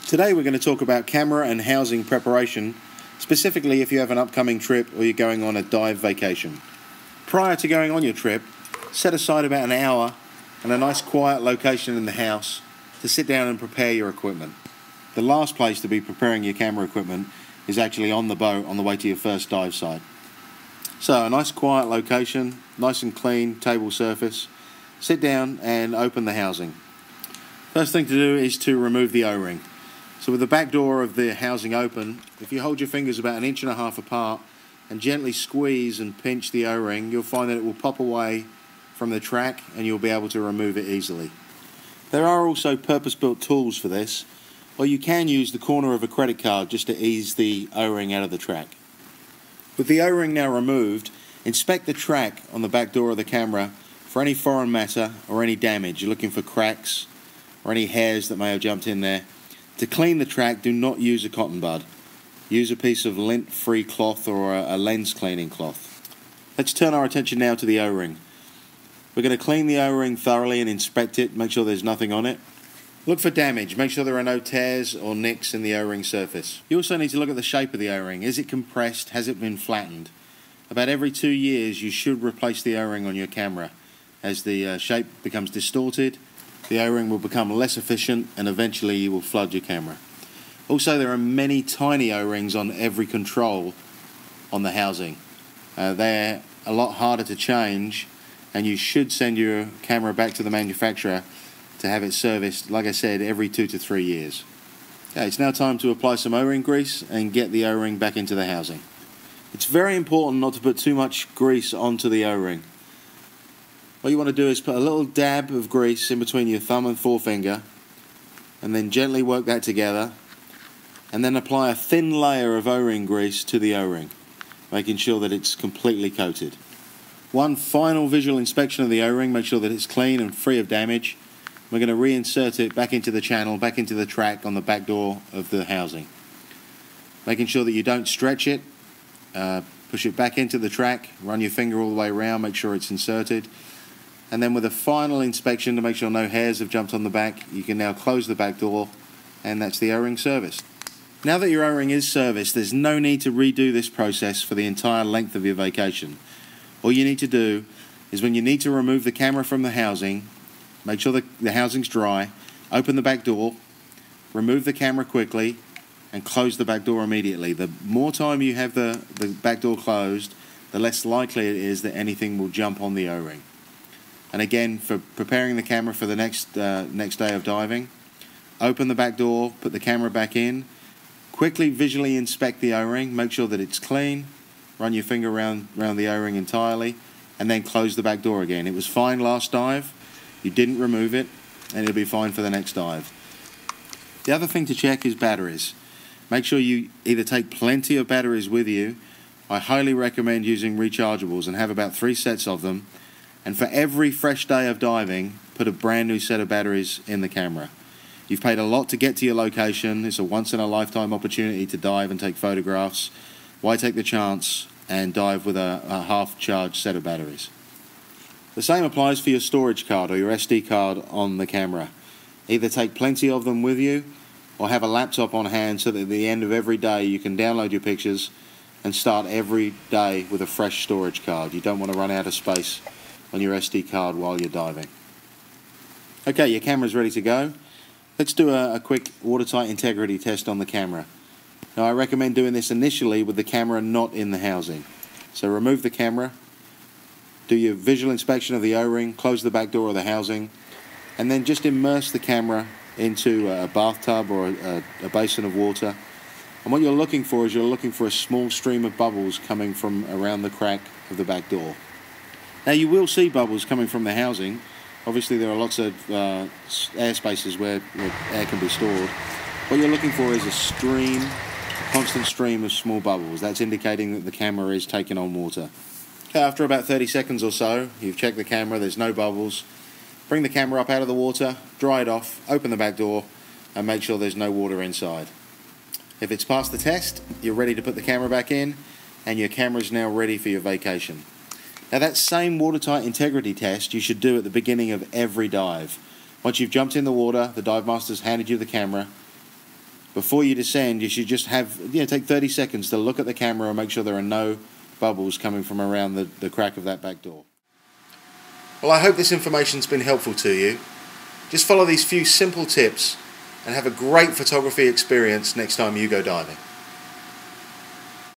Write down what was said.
Today we're going to talk about camera and housing preparation, specifically if you have an upcoming trip or you're going on a dive vacation. Prior to going on your trip, set aside about an hour and a nice quiet location in the house to sit down and prepare your equipment. The last place to be preparing your camera equipment is actually on the boat on the way to your first dive site. So a nice quiet location, nice and clean table surface. Sit down and open the housing. First thing to do is to remove the O-ring. So with the back door of the housing open, if you hold your fingers about 1.5 inches apart and gently squeeze and pinch the O-ring, you'll find that it will pop away from the track and you'll be able to remove it easily. There are also purpose-built tools for this, or you can use the corner of a credit card just to ease the O-ring out of the track. With the O-ring now removed, inspect the track on the back door of the camera for any foreign matter or any damage. You're looking for cracks or any hairs that may have jumped in there. To clean the track, do not use a cotton bud. Use a piece of lint-free cloth or a lens cleaning cloth. Let's turn our attention now to the O-ring. We're going to clean the O-ring thoroughly and inspect it, make sure there's nothing on it. Look for damage, make sure there are no tears or nicks in the O-ring surface. You also need to look at the shape of the O-ring. Is it compressed? Has it been flattened? About every 2 years you should replace the O-ring on your camera. As the shape becomes distorted, the O-ring will become less efficient and eventually you will flood your camera. Also, there are many tiny O-rings on every control on the housing. They're a lot harder to change, and you should send your camera back to the manufacturer to have it serviced, like I said, every 2 to 3 years. Okay, it's now time to apply some O-ring grease and get the O-ring back into the housing. It's very important not to put too much grease onto the O-ring. What you want to do is put a little dab of grease in between your thumb and forefinger and then gently work that together and then apply a thin layer of O-ring grease to the O-ring, making sure that it's completely coated. One final visual inspection of the O-ring, make sure that it's clean and free of damage. We're going to reinsert it back into the channel, back into the track on the back door of the housing. Making sure that you don't stretch it, push it back into the track, run your finger all the way around, make sure it's inserted. And then with a final inspection to make sure no hairs have jumped on the back, you can now close the back door, and that's the O-ring serviced. Now that your O-ring is serviced, there's no need to redo this process for the entire length of your vacation. All you need to do is when you need to remove the camera from the housing, make sure the housing's dry, open the back door, remove the camera quickly, and close the back door immediately. The more time you have the back door closed, the less likely it is that anything will jump on the O-ring. And again, for preparing the camera for the next day of diving, open the back door, put the camera back in, quickly visually inspect the O-ring, make sure that it's clean, run your finger around the O-ring entirely, and then close the back door again. It was fine last dive, you didn't remove it, and it'll be fine for the next dive. The other thing to check is batteries. Make sure you either take plenty of batteries with you. I highly recommend using rechargeables and have about 3 sets of them. And for every fresh day of diving, put a brand new set of batteries in the camera. You've paid a lot to get to your location. It's a once-in-a-lifetime opportunity to dive and take photographs. Why take the chance and dive with a half-charged set of batteries? The same applies for your storage card or your SD card on the camera. Either take plenty of them with you or have a laptop on hand so that at the end of every day you can download your pictures and start every day with a fresh storage card. You don't want to run out of space on your SD card while you're diving. Okay, your camera's ready to go. Let's do a quick watertight integrity test on the camera. Now I recommend doing this initially with the camera not in the housing. So remove the camera, do your visual inspection of the O-ring, close the back door of the housing, and then just immerse the camera into a bathtub or a basin of water. And what you're looking for is you're looking for a small stream of bubbles coming from around the crack of the back door. Now you will see bubbles coming from the housing. Obviously there are lots of air spaces where air can be stored. What you're looking for is a constant stream of small bubbles. That's indicating that the camera is taking on water. After about 30 seconds or so, you've checked the camera, there's no bubbles. Bring the camera up out of the water, dry it off, open the back door, and make sure there's no water inside. If it's passed the test, you're ready to put the camera back in, and your camera's now ready for your vacation. Now that same watertight integrity test you should do at the beginning of every dive. Once you've jumped in the water, the dive master's handed you the camera, before you descend, you should just take 30 seconds to look at the camera and make sure there are no bubbles coming from around the crack of that back door. Well, I hope this information's been helpful to you. Just follow these few simple tips and have a great photography experience next time you go diving.